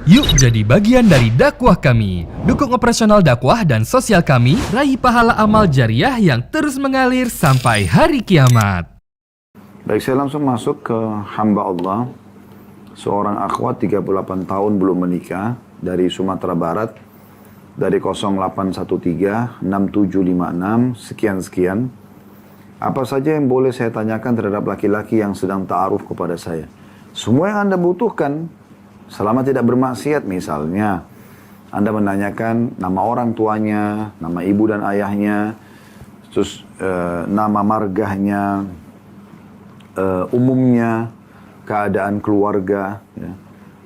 Yuk jadi bagian dari dakwah kami. Dukung operasional dakwah dan sosial kami, raih pahala amal jariah yang terus mengalir sampai hari kiamat. Baik, saya langsung masuk ke hamba Allah. Seorang akhwat 38 tahun belum menikah dari Sumatera Barat. Dari 0813 6756 sekian-sekian. Apa saja yang boleh saya tanyakan terhadap laki-laki yang sedang ta'aruf kepada saya? Semua yang Anda butuhkan, selama tidak bermaksiat. Misalnya, Anda menanyakan nama orang tuanya, nama ibu dan ayahnya, terus nama margahnya, umumnya, keadaan keluarga, ya.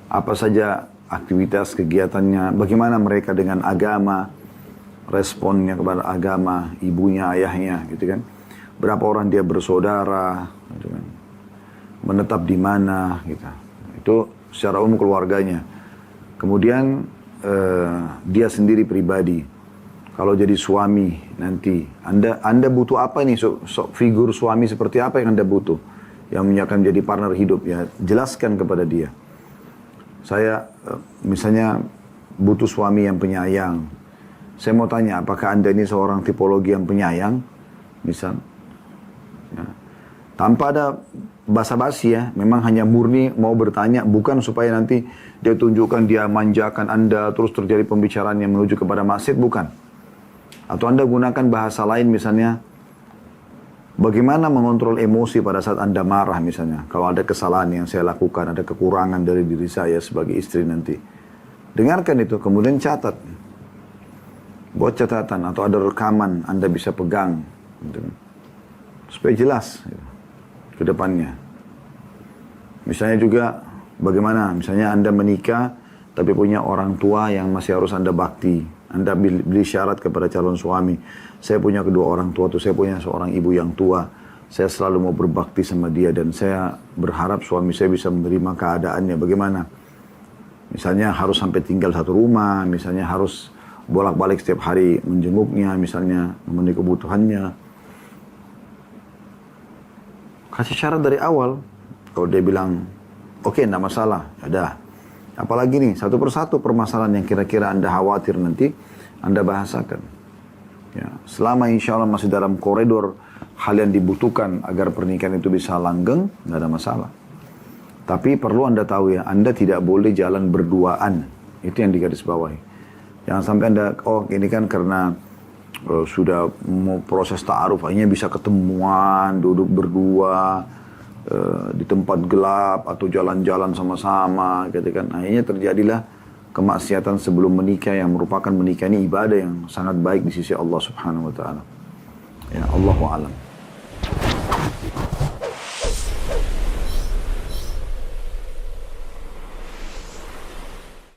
Apa saja aktivitas kegiatannya, bagaimana mereka dengan agama, responnya kepada agama, ibunya, ayahnya, gitu kan. Berapa orang dia bersaudara, gitu kan. Menetap di mana, gitu. Itu secara umum keluarganya. Kemudian dia sendiri pribadi. Kalau jadi suami nanti, Anda butuh apa nih? Figur suami seperti apa yang Anda butuh? Yang akan jadi partner hidup, ya jelaskan kepada dia. Saya misalnya butuh suami yang penyayang. Saya mau tanya, apakah Anda ini seorang tipologi yang penyayang? Misal, ya. Tanpa ada basa-basi, ya, memang hanya murni mau bertanya, bukan supaya nanti dia tunjukkan dia manjakan Anda, terus terjadi pembicaraan yang menuju kepada maksiat, bukan. Atau Anda gunakan bahasa lain misalnya, bagaimana mengontrol emosi pada saat Anda marah misalnya. Kalau ada kesalahan yang saya lakukan, ada kekurangan dari diri saya sebagai istri nanti. Dengarkan itu, kemudian catat. Buat catatan atau ada rekaman Anda bisa pegang. Gitu. Supaya jelas gitu, ke depannya. Misalnya juga bagaimana, misalnya Anda menikah tapi punya orang tua yang masih harus Anda bakti. Anda beri syarat kepada calon suami. Saya punya kedua orang tua tuh, saya punya seorang ibu yang tua. Saya selalu mau berbakti sama dia dan saya berharap suami saya bisa menerima keadaannya. Bagaimana? Misalnya harus sampai tinggal satu rumah, misalnya harus bolak-balik setiap hari menjenguknya, misalnya memenuhi kebutuhannya. Kasih syarat dari awal. Kalau dia bilang, oke, enggak masalah, ada. Apalagi nih, satu persatu permasalahan yang kira-kira Anda khawatir nanti, Anda bahasakan. Ya, selama insya Allah masih dalam koridor hal yang dibutuhkan agar pernikahan itu bisa langgeng, nggak ada masalah. Tapi perlu Anda tahu ya, Anda tidak boleh jalan berduaan. Itu yang digarisbawahi. Jangan sampai Anda, oh ini kan karena sudah mau proses ta'aruf, akhirnya bisa ketemuan, duduk berdua, di tempat gelap atau jalan-jalan sama-sama, gitu kan. Akhirnya terjadilah kemaksiatan sebelum menikah yang merupakan menikah ini ibadah yang sangat baik di sisi Allah Subhanahu wa taala. Ya, Allahu a'lam.